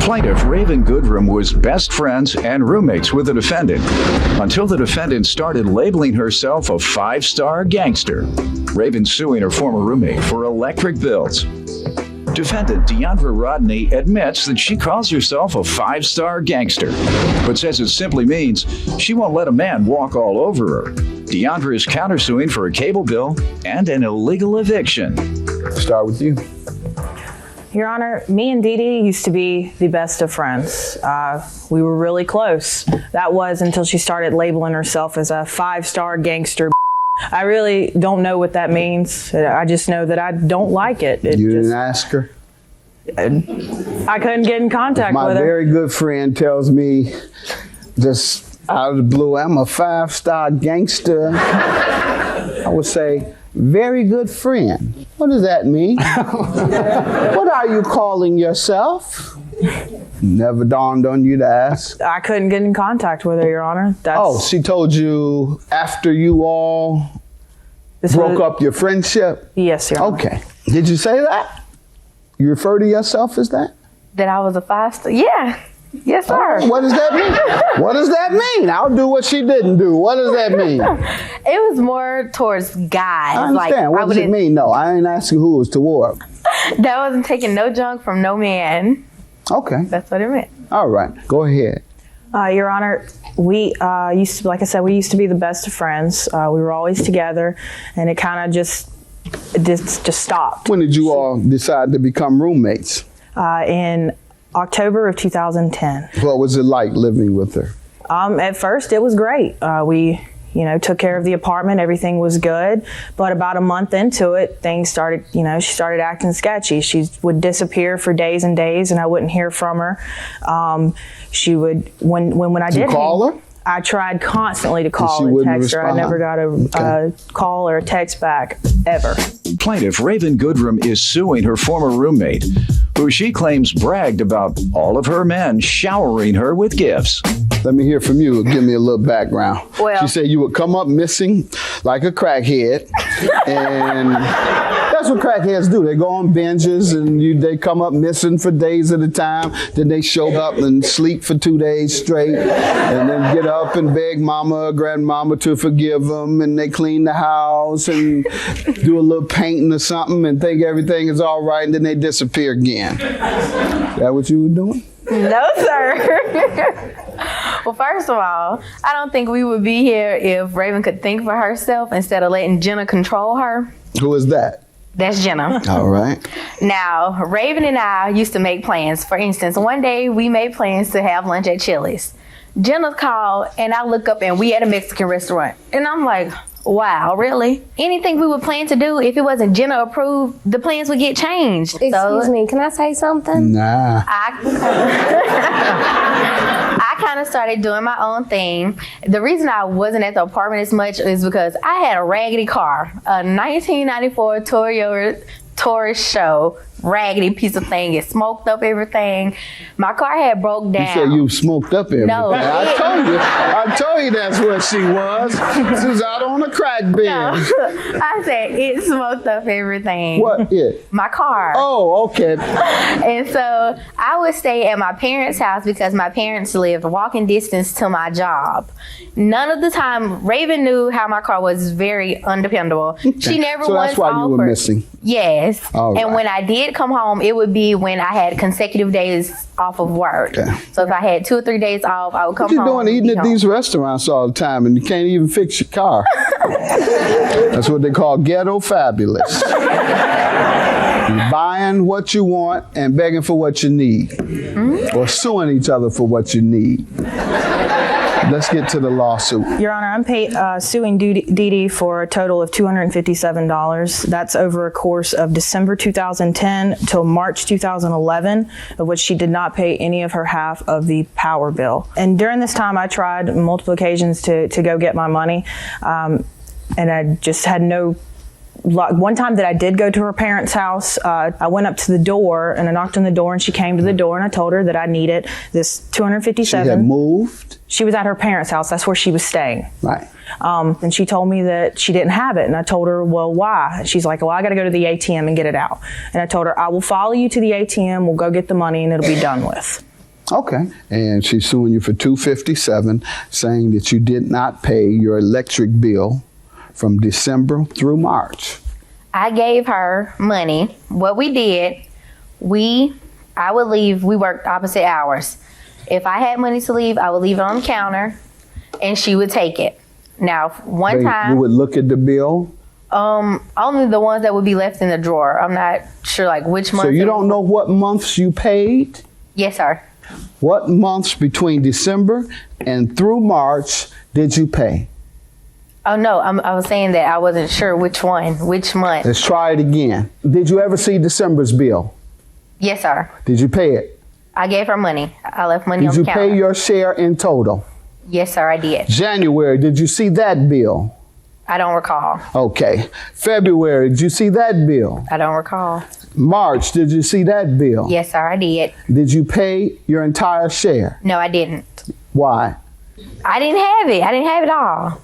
Plaintiff Raven Goodrum was best friends and roommates with the defendant until the defendant started labeling herself a five-star gangster. Raven suing her former roommate for electric bills. Defendant Deandra Rodney admits that she calls herself a five-star gangster, but says it simply means she won't let a man walk all over her. Deandra is countersuing for a cable bill and an illegal eviction. Start with you. Your Honor, me and Dee Dee used to be the best of friends. We were really close. That was until she started labeling herself as a five-star gangster. I really don't know what that means. I just know that I don't like it. You didn't ask her? I couldn't get in contact with her. My very good friend tells me just out of the blue, I'm a five-star gangster. I would say, very good friend. What does that mean? What are you calling yourself? Never dawned on you to ask. I couldn't get in contact with her, Your Honor. Oh, she told you after you all broke up your friendship? Yes, Your Honor. Okay. Did you say that? You refer to yourself as that? That I was a five-star? Yeah. Yes, sir. Oh, what does that mean? What does that mean? I'll do what she didn't do. What does that mean? It was more towards guys. I understand. What does it mean? No, I ain't asking who it was toward. That wasn't taking no junk from no man. Okay. That's what it meant. All right. Go ahead. Your Honor, we used to, like I said, we used to be the best of friends. We were always together, and it kind of just stopped. When did you all decide to become roommates? In October of 2010. What was it like living with her? At first, it was great. We took care of the apartment. Everything was good. But about a month into it, things started, she started acting sketchy. She would disappear for days and days, and I wouldn't hear from her. She would, when I did call her? I tried constantly to call and text her. I never got a call or a text back, ever. Plaintiff Raven Goodrum is suing her former roommate, who she claims bragged about all of her men showering her with gifts. Let me hear from you. Give me a little background. Well, she said you would come up missing like a crackhead, and that's what crackheads do. They go on binges, and they come up missing for days at a time. Then they show up and sleep for 2 days straight, and then get up and beg mama or grandmama to forgive them, and they clean the house and do a little painting or something and think everything is all right, and then they disappear again. Is that what you were doing? No, sir. Well, first of all, I don't think we would be here if Raven could think for herself instead of letting Jenna control her. Who is that? That's Jenna. All right. Now, Raven and I used to make plans. For instance, one day we made plans to have lunch at Chili's. Jenna called, and I look up, and we at a Mexican restaurant. And I'm like, wow, really? Anything we would plan to do, if it wasn't Jenna approved, the plans would get changed. Excuse me, can I say something? Nah. I kind of started doing my own thing. The reason I wasn't at the apartment as much is because I had a raggedy car, a 1994 Toyota Taurus show, raggedy piece of thing. It smoked up everything. My car had broke down. You said you smoked up everything. No. I told you that's what she was. She was out on a crack bin. No. I said it smoked up everything. What? Yeah. My car. Oh, okay. And so I would stay at my parents' house because my parents lived walking distance to my job. None of the time, Raven knew how my car was very undependable. She never so once that's why offered. You were missing. Yes. All and right. when I did come home, it would be when I had consecutive days off of work. Okay. So if I had 2 or 3 days off, I would come home. What you doing eating at these restaurants all the time and you can't even fix your car? That's what they call ghetto fabulous. You're buying what you want and begging for what you need. Mm-hmm. Or suing each other for what you need. Let's get to the lawsuit. Your Honor, Unpaid suing Dee Dee for a total of $257. That's over a course of December 2010 till March 2011, of which she did not pay any of her half of the power bill. And during this time, I tried multiple occasions to go get my money, and I just had no luck. One time that I did go to her parents' house, I went up to the door and I knocked on the door, and she came to the door, and I told her that I needed this $257. She had moved? She was at her parents' house. That's where she was staying. Right. And she told me that she didn't have it. And I told her, well, why? She's like, well, I got to go to the ATM and get it out. And I told her, I will follow you to the ATM. We'll go get the money and it'll be done with. Okay. And she's suing you for $257, saying that you did not pay your electric bill from December through March. I gave her money. What we did, I would leave. We worked opposite hours. If I had money to leave, I would leave it on the counter, and she would take it. Now, one time, you would look at the bill. only the ones that would be left in the drawer. I'm not sure like which month. So you don't know what months you paid? Yes, sir. What months between December and through March did you pay? Oh no, I was saying that I wasn't sure which month. Let's try it again. Did you ever see December's bill? Yes, sir. Did you pay it? I gave her money. I left money on Did the you counter. pay your share in total? Yes, sir, I did. January, did you see that bill? I don't recall. Okay. February, did you see that bill? I don't recall. March, did you see that bill? Yes, sir, I did. Did you pay your entire share? No, I didn't. Why? I didn't have it. I didn't have it all.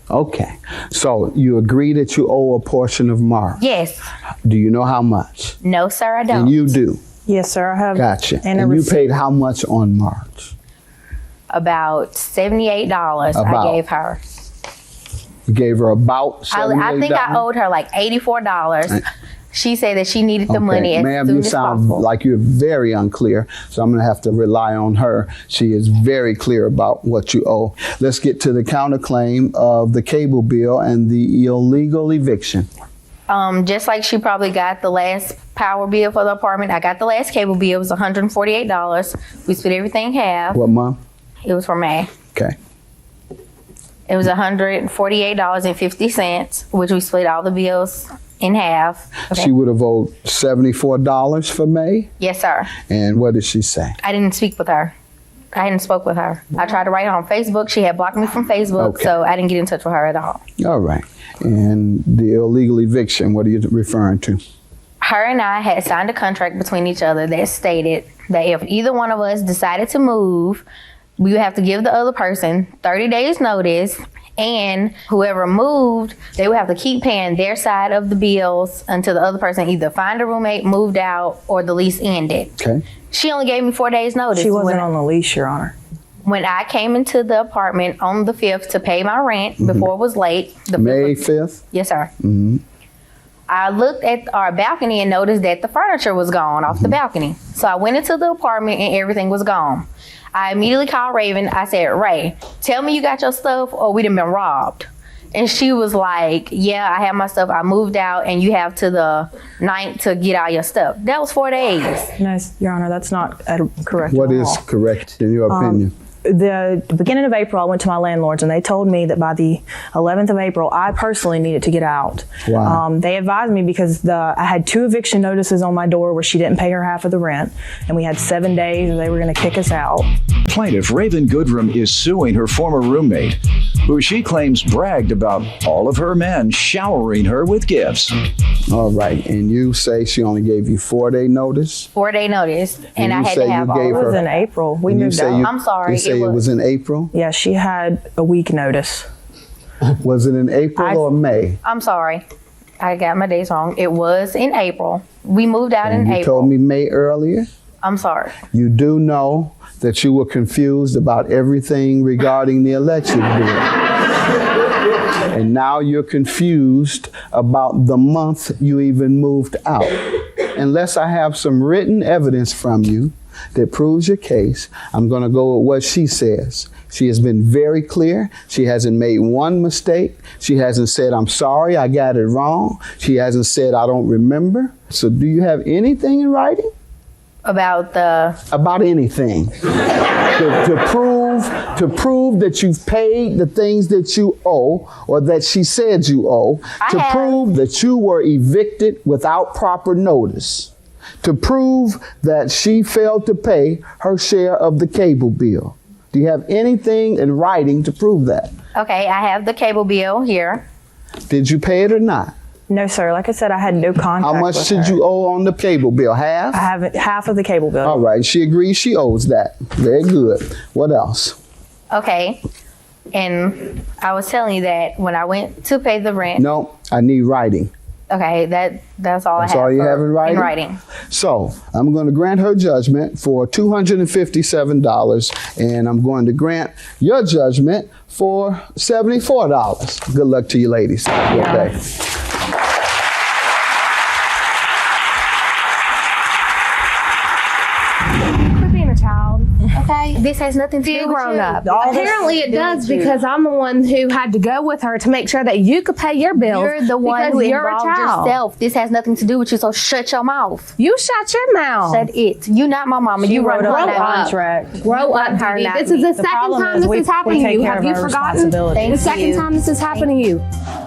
Okay. So you agree that you owe a portion of March? Yes. Do you know how much? No, sir, I don't. And you do? Yes, sir. I have. Gotcha. And, And you paid how much on March? About $78 About. I gave her. You gave her about $78? I think I owed her like $84. She said that she needed the money as Ma'am, soon you as sound possible. like you're very unclear, so I'm going to have to rely on her. She is very clear about what you owe. Let's get to the counterclaim of the cable bill and the illegal eviction. Just like she probably got the last power bill for the apartment, I got the last cable bill. It was $148. We split everything half. What month? It was for May. Okay. It was $148.50, which we split all the bills in half. Okay. She would have owed $74 for May. Yes, sir. And what did she say? I didn't speak with her. I hadn't spoke with her. I tried to write her on Facebook. She had blocked me from Facebook, Okay. so I didn't get in touch with her at all. All right. And the illegal eviction, what are you referring to? Her and I had signed a contract between each other that stated that if either one of us decided to move, we would have to give the other person 30 days notice, and whoever moved, they would have to keep paying their side of the bills until the other person either found a roommate, moved out, or the lease ended. Okay. She only gave me 4 days notice. She wasn't on the leash, Your Honor. When I came into the apartment on the 5th to pay my rent before it was late. The May 5th 5th? Yes, sir. I looked at our balcony and noticed that the furniture was gone off the balcony. So I went into the apartment and everything was gone. I immediately called Raven. I said, Ray, tell me you got your stuff or we done been robbed. And she was like, yeah, I have my stuff. I moved out and you have to the 9th to get all your stuff. That was 4 days. No, Your Honor, that's not correct What at is all. correct in your opinion? The beginning of April, I went to my landlords and they told me that by the 11th of April, I personally needed to get out. Wow. They advised me because I had 2 eviction notices on my door where she didn't pay her half of the rent, and we had 7 days and they were going to kick us out. Plaintiff Raven Goodrum is suing her former roommate, who she claims bragged about all of her men showering her with gifts. All right. And you say she only gave you 4-day notice? 4-day notice. And you I had say to have you all gave It of was her- in April. We And you moved say out. you- I'm sorry, You say it it was- was in April? Yeah, she had a week notice. Was it in April or May? I'm sorry. I got my days wrong. It was in April. We moved out in You April. told me May earlier. I'm sorry. You do know that you were confused about everything regarding the electric bill. And now you're confused about the month you even moved out. Unless I have some written evidence from you that proves your case, I'm going to go with what she says. She has been very clear. She hasn't made one mistake. She hasn't said, I'm sorry, I got it wrong. She hasn't said, I don't remember. So do you have anything in writing? About Anything to prove that you've paid the things that you owe or that she said you owe, to have. prove that you were evicted without proper notice, to prove that she failed to pay her share of the cable bill. Do you have anything in writing to prove that? okay, I have the cable bill here. Did you pay it or not? No, sir. Like I said, I had no contact How much with did her. you owe on the cable bill? Half? I have half of the cable bill. All right, she agrees she owes that. Very good. What else? Okay. And I was telling you that when I went to pay the rent. No, I need writing. Okay, that's all I have. That's all you have in writing? In writing. So I'm going to grant her judgment for $257, and I'm going to grant your judgment for $74. Good luck to you ladies. Okay. Quit being a child, okay? This has nothing to do Feel with grown you. up. Apparently it does because I'm the one who had to go with her to make sure that you could pay your bills. You're the one who because you're a involved child. yourself. This has nothing to do with you, so shut your mouth. You shut your mouth. Shut it. You not my mama. You run wrote up her the now. contract. Grow up, her, Dee. not This is me. the The second problem time is this we has happened to take you. care Have of you our forgotten? responsibilities. The Thank second you. time this has happened to you.